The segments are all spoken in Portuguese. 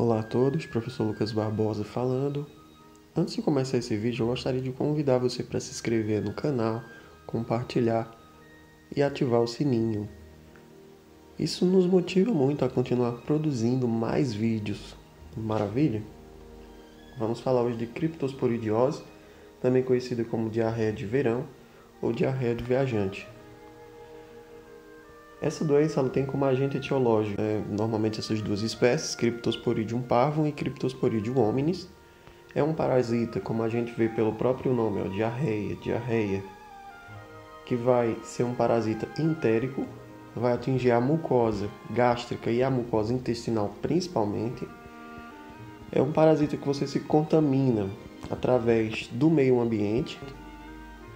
Olá a todos, professor Lucas Barbosa falando. Antes de começar esse vídeo, eu gostaria de convidar você para se inscrever no canal, compartilhar e ativar o sininho. Isso nos motiva muito a continuar produzindo mais vídeos. Maravilha? Vamos falar hoje de criptosporidiose, também conhecida como diarreia de verão ou diarreia do viajante. Essa doença ela tem como agente etiológico normalmente essas duas espécies, Cryptosporidium parvum e Cryptosporidium hominis. É um parasita, como a gente vê pelo próprio nome, diarreia, que vai ser um parasita entérico, vai atingir a mucosa gástrica e a mucosa intestinal principalmente. É um parasita que você se contamina através do meio ambiente.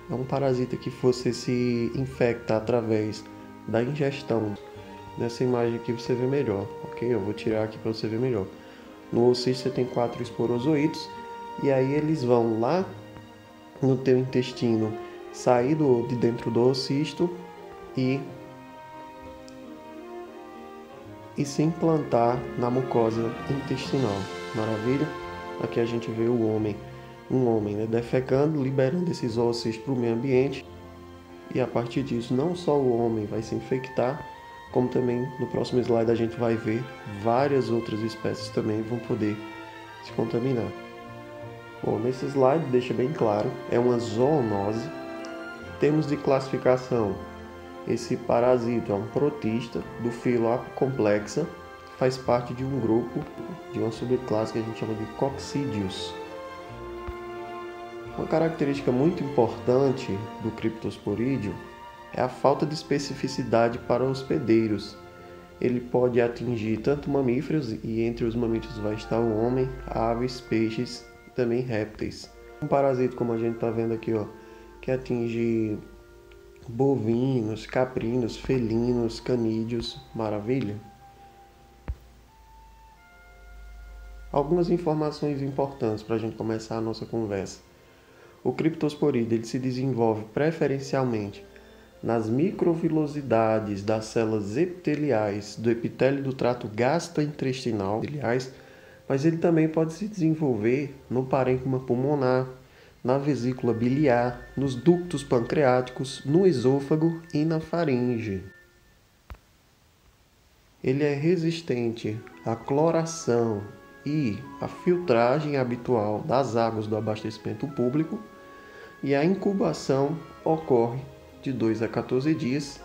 É um parasita que você se infecta através da ingestão. Nessa imagem aqui você vê melhor, ok? Eu vou tirar aqui para você ver melhor. No oocysto você tem 4 esporozoítos e aí eles vão lá no teu intestino, sair de dentro do oocysto e se implantar na mucosa intestinal. Maravilha? Aqui a gente vê um homem defecando, liberando esses oocytos para o meio ambiente. E a partir disso, não só o homem vai se infectar, como também no próximo slide a gente vai ver várias outras espécies também vão poder se contaminar. Bom, nesse slide deixa bem claro, é uma zoonose. Temos de classificação, esse parasita é um protista do filo Apocomplexa, faz parte de um grupo, de uma subclasse que a gente chama de Coccidius. Uma característica muito importante do Cryptosporidium é a falta de especificidade para hospedeiros. Ele pode atingir tanto mamíferos, e entre os mamíferos vai estar o homem, aves, peixes e também répteis. Um parasita, como a gente está vendo aqui, que atinge bovinos, caprinos, felinos, canídeos. Maravilha? Algumas informações importantes para a gente começar a nossa conversa. O Cryptosporidium ele se desenvolve preferencialmente nas microvilosidades das células epiteliais do epitélio do trato gastrointestinal, mas ele também pode se desenvolver no parênquima pulmonar, na vesícula biliar, nos ductos pancreáticos, no esôfago e na faringe. Ele é resistente à cloração e à filtragem habitual das águas do abastecimento público, e a incubação ocorre de 2 a 14 dias,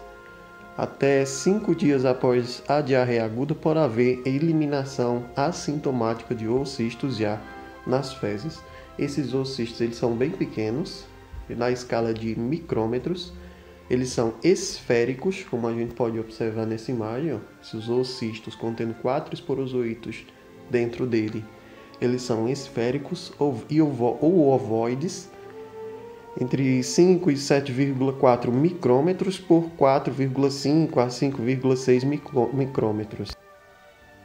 até 5 dias após a diarreia aguda, por haver eliminação assintomática de oocistos já nas fezes. Esses oocistos eles são bem pequenos, na escala de micrômetros. Eles são esféricos, como a gente pode observar nessa imagem. Esses oocistos contendo 4 esporozoítos dentro dele. Eles são esféricos ou ovoides, entre 5 e 7,4 micrômetros por 4,5 a 5,6 micrômetros.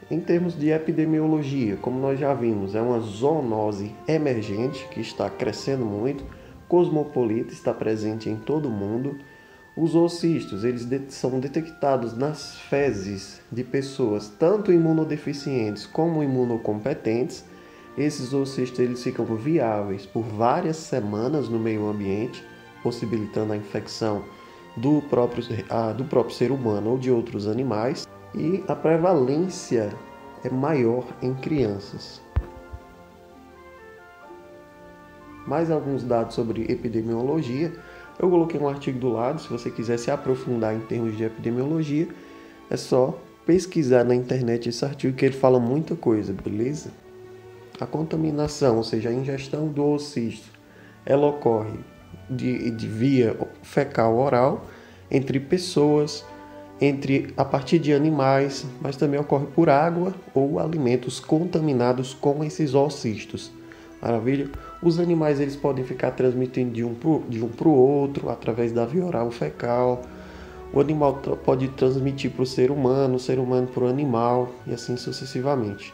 Em termos de epidemiologia, como nós já vimos, é uma zoonose emergente que está crescendo muito, cosmopolita, está presente em todo o mundo. Os oocistos eles são detectados nas fezes de pessoas tanto imunodeficientes como imunocompetentes. Esses oocistos eles ficam viáveis por várias semanas no meio ambiente, possibilitando a infecção do próprio ser humano ou de outros animais, e a prevalência é maior em crianças. Mais alguns dados sobre epidemiologia. Eu coloquei um artigo do lado, se você quiser se aprofundar em termos de epidemiologia, é só pesquisar na internet esse artigo que ele fala muita coisa, beleza? A contaminação, ou seja, a ingestão do oocysto, ela ocorre de via fecal oral, entre pessoas, a partir de animais, mas também ocorre por água ou alimentos contaminados com esses oocistos. Maravilha? Os animais eles podem ficar transmitindo de um para o outro através da via oral fecal. O animal pode transmitir para o ser humano para o animal e assim sucessivamente.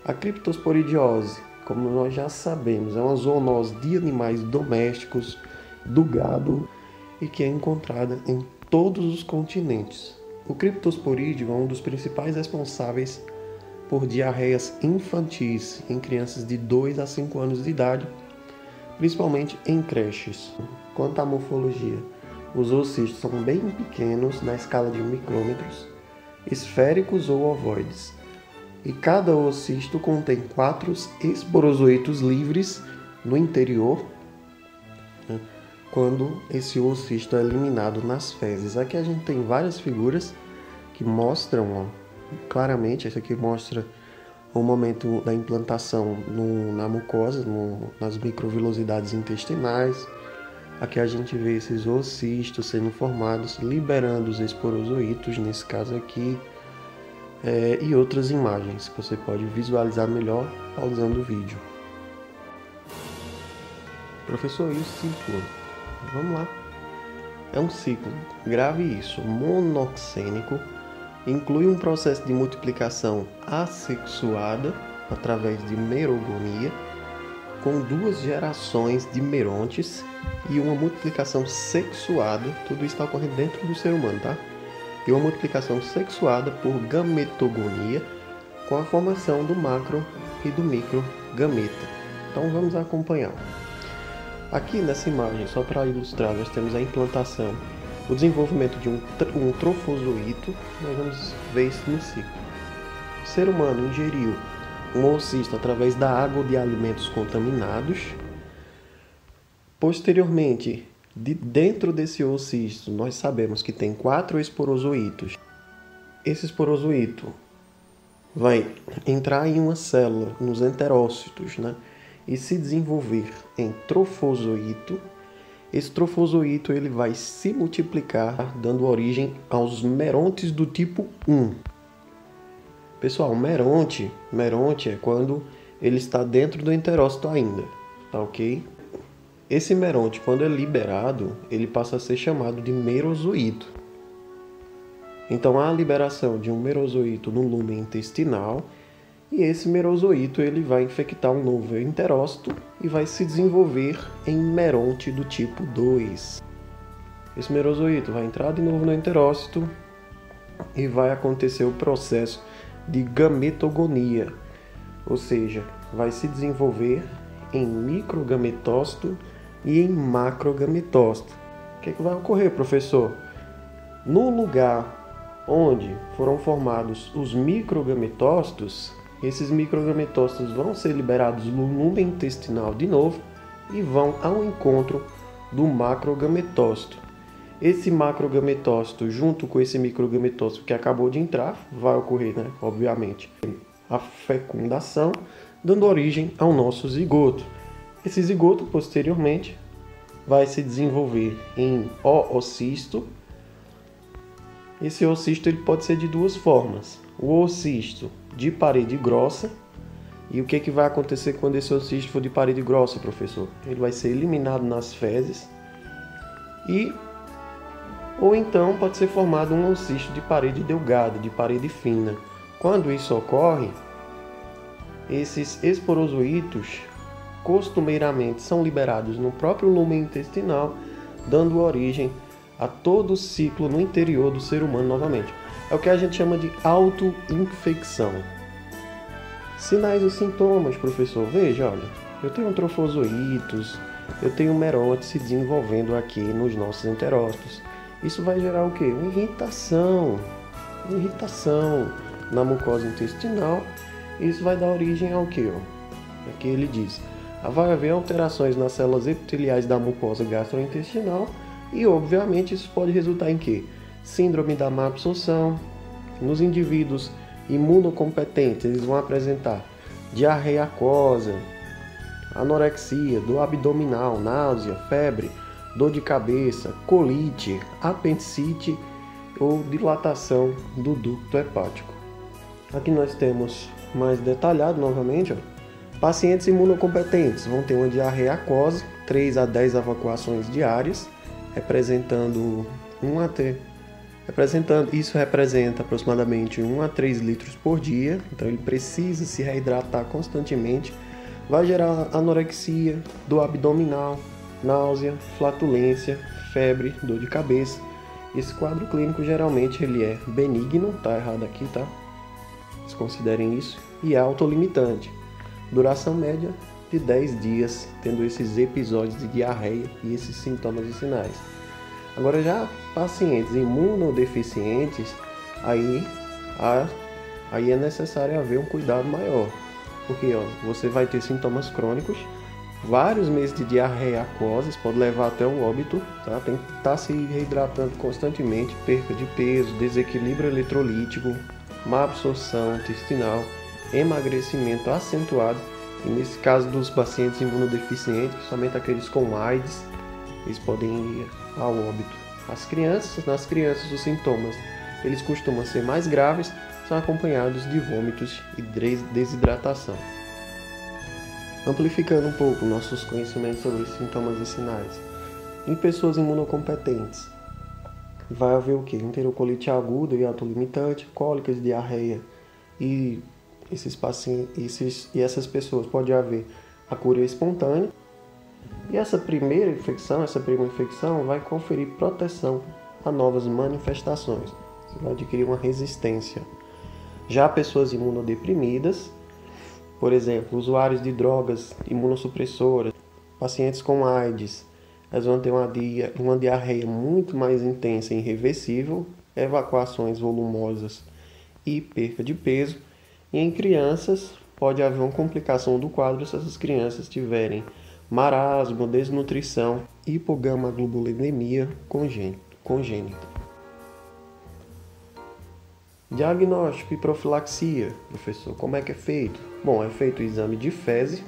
A criptosporidiose, como nós já sabemos, é uma zoonose de animais domésticos, do gado, e que é encontrada em todos os continentes. O Cryptosporidium é um dos principais responsáveis por diarreias infantis em crianças de 2 a 5 anos de idade, principalmente em creches. Quanto à morfologia, os oocistos são bem pequenos na escala de micrômetros, esféricos ou ovoides, e cada oocisto contém 4 esporozoitos livres no interior, quando esse oocisto é eliminado nas fezes. Aqui a gente tem várias figuras que mostram claramente, esse aqui mostra o momento da implantação na mucosa, nas microvilosidades intestinais. Aqui a gente vê esses oocistos sendo formados, liberando os esporozoitos, nesse caso aqui, e outras imagens que você pode visualizar melhor pausando o vídeo. Professor, e o ciclo? Vamos lá. É um ciclo, grave isso, monoxênico, inclui um processo de multiplicação assexuada, através de merogonia, com 2 gerações de merontes e uma multiplicação sexuada, tudo isso está ocorrendo dentro do ser humano, tá? E uma multiplicação sexuada por gametogonia, com a formação do macro e do microgameta. Então vamos acompanhar. Aqui nessa imagem, só para ilustrar, nós temos a implantação, o desenvolvimento de um trofozoito. Nós vamos ver isso no ciclo. O ser humano ingeriu um oocisto através da água de alimentos contaminados. Posteriormente, dentro desse oocisto, nós sabemos que tem 4 esporozoitos. Esse esporozoito vai entrar em uma célula, nos enterócitos, né? E se desenvolver em trofozoito. Esse trofozoito ele vai se multiplicar, dando origem aos merontes do tipo 1. Pessoal, meronte é quando ele está dentro do enterócito ainda, tá ok? Esse meronte, quando é liberado, ele passa a ser chamado de merozoito. Então, há a liberação de um merozoito no lúmen intestinal, e esse merozoito ele vai infectar um novo enterócito e vai se desenvolver em meronte do tipo 2. Esse merozoito vai entrar de novo no enterócito e vai acontecer o processo de gametogonia, ou seja, vai se desenvolver em microgametócito e em macrogametócito. O que vai ocorrer, professor? No lugar onde foram formados os microgametócitos, esses microgametócitos vão ser liberados no lúmen intestinal de novo e vão ao encontro do macrogametócito. Esse macrogametócito, junto com esse microgametócito que acabou de entrar, vai ocorrer, né, obviamente, a fecundação, dando origem ao nosso zigoto. Esse zigoto, posteriormente, vai se desenvolver em oocisto. Esse oocisto ele pode ser de 2 formas. O oocisto de parede grossa. E o que vai acontecer quando esse oocisto for de parede grossa, professor? Ele vai ser eliminado nas fezes. Ou então pode ser formado um oocisto de parede delgada, de parede fina. Quando isso ocorre, esses esporozoitos costumeiramente são liberados no próprio lúmen intestinal, dando origem a todo o ciclo no interior do ser humano novamente. É o que a gente chama de autoinfecção. Sinais e sintomas, professor. Veja, olha, eu tenho trofozoitos, eu tenho meronte se desenvolvendo aqui nos nossos enterócitos. Isso vai gerar o quê? Uma irritação na mucosa intestinal. Isso vai dar origem ao quê? Aqui ele diz, vai haver alterações nas células epiteliais da mucosa gastrointestinal e, obviamente, isso pode resultar em quê? Síndrome da má absorção. Nos indivíduos imunocompetentes, eles vão apresentar diarreia aquosa, anorexia, dor abdominal, náusea, febre, dor de cabeça, colite, apendicite ou dilatação do ducto hepático. Aqui nós temos mais detalhado novamente, pacientes imunocompetentes vão ter uma diarreia aquosa, 3 a 10 evacuações diárias, isso representa aproximadamente 1 a 3 litros por dia, então ele precisa se reidratar constantemente, vai gerar anorexia, dor abdominal, náusea, flatulência, febre, dor de cabeça. Esse quadro clínico geralmente ele é benigno, tá errado aqui, tá? considerem isso, e é autolimitante. Duração média de 10 dias, tendo esses episódios de diarreia e esses sintomas e sinais. Agora já pacientes imunodeficientes, aí é necessário haver um cuidado maior, porque você vai ter sintomas crônicos, vários meses de diarreia aquosa, isso pode levar até o óbito, tá? Tem que estar se reidratando constantemente, perca de peso, desequilíbrio eletrolítico, má absorção intestinal, emagrecimento acentuado, e nesse caso dos pacientes imunodeficientes, somente aqueles com AIDS, eles podem ir ao óbito. Nas crianças os sintomas, eles costumam ser mais graves, são acompanhados de vômitos e desidratação. Amplificando um pouco nossos conhecimentos sobre os sintomas e sinais. Em pessoas imunocompetentes, vai haver o quê? Enterocolite aguda e autolimitante, cólicas, diarreia, e essas pessoas pode haver a cura espontânea. E essa primeira infecção vai conferir proteção a novas manifestações. Você vai adquirir uma resistência. Já pessoas imunodeprimidas, por exemplo, usuários de drogas imunossupressoras, pacientes com AIDS, elas vão ter uma diarreia muito mais intensa e irreversível, evacuações volumosas e perca de peso. E em crianças, pode haver uma complicação do quadro se essas crianças tiverem marasmo, desnutrição, hipogama-globulinemia congênita. Diagnóstico e profilaxia, professor, como é que é feito? Bom, é feito o exame de fezes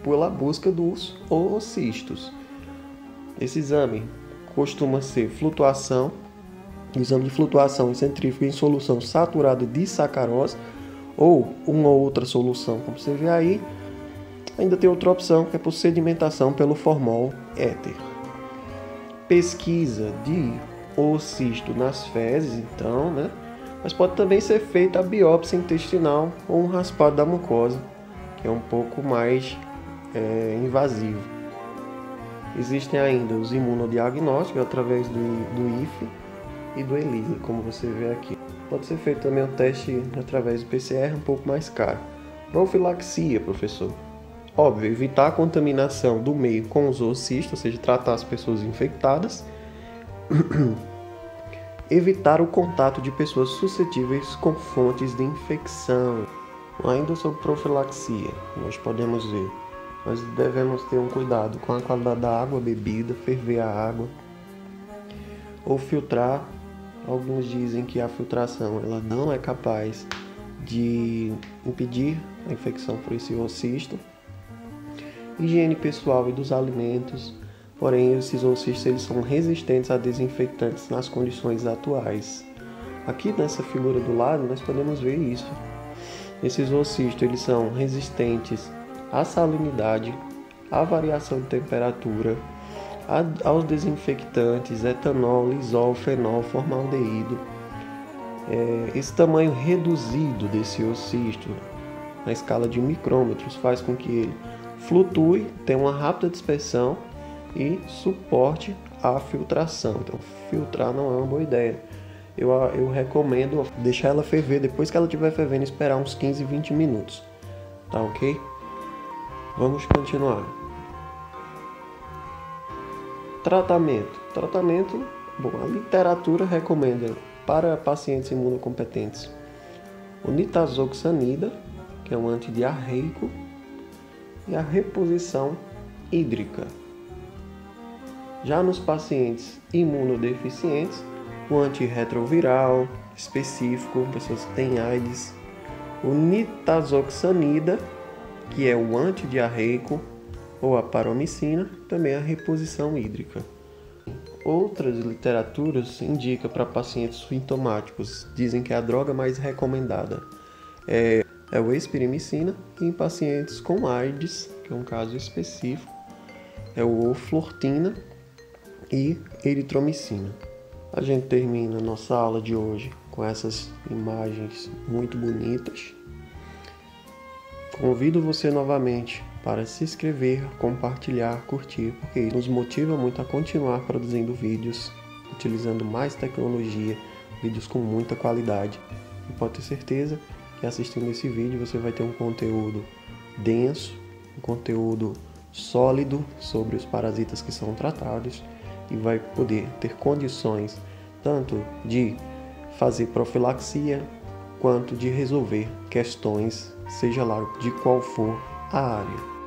pela busca dos oocistos. Esse exame costuma ser exame de flutuação centrífuga em solução saturada de sacarose ou uma outra solução, como você vê aí. Ainda tem outra opção, que é por sedimentação pelo formol éter. Pesquisa de oocisto nas fezes, então, né? Mas pode também ser feita a biópsia intestinal ou um raspado da mucosa, que é um pouco mais invasivo. Existem ainda os imunodiagnósticos através do IFE e do ELISA, como você vê aqui. Pode ser feito também um teste através do PCR, um pouco mais caro. Profilaxia, professor. Óbvio, evitar a contaminação do meio com os oocistos, ou seja, tratar as pessoas infectadas. Evitar o contato de pessoas suscetíveis com fontes de infecção. Ainda sobre profilaxia, nós podemos ver, nós devemos ter um cuidado com a qualidade da água bebida, ferver a água ou filtrar. Alguns dizem que a filtração ela não é capaz de impedir a infecção por esse oocisto. Higiene pessoal e dos alimentos. Porém, esses oocistos eles são resistentes a desinfetantes nas condições atuais. Aqui nessa figura do lado nós podemos ver isso. Esses oocistos eles são resistentes à salinidade, à variação de temperatura, aos desinfectantes, etanol, lisol, fenol, formaldeído. Esse tamanho reduzido desse oocisto na escala de micrômetros faz com que ele flutue, tenha uma rápida dispersão e suporte a filtração. Então, filtrar não é uma boa ideia. Eu recomendo deixar ela ferver. Depois que ela estiver fervendo, esperar uns 15, 20 minutos. Tá ok? Vamos continuar. Tratamento. Bom, a literatura recomenda para pacientes imunocompetentes o nitazoxanida, que é um antidiarreico, e a reposição hídrica. Já nos pacientes imunodeficientes, o antirretroviral específico, pessoas que têm AIDS, o nitazoxanida, que é o antidiarreico, ou a paromicina, também a reposição hídrica. Outras literaturas indicam para pacientes sintomáticos, dizem que a droga mais recomendada é o espirimicina, e em pacientes com AIDS, que é um caso específico, é o oflortina e eritromicina. A gente termina nossa aula de hoje com essas imagens muito bonitas. Convido você novamente para se inscrever, compartilhar, curtir, porque isso nos motiva muito a continuar produzindo vídeos, utilizando mais tecnologia, vídeos com muita qualidade. E pode ter certeza que assistindo esse vídeo você vai ter um conteúdo denso, um conteúdo sólido sobre os parasitas que são tratados e vai poder ter condições tanto de fazer profilaxia quanto de resolver questões, seja lá de qual for a área.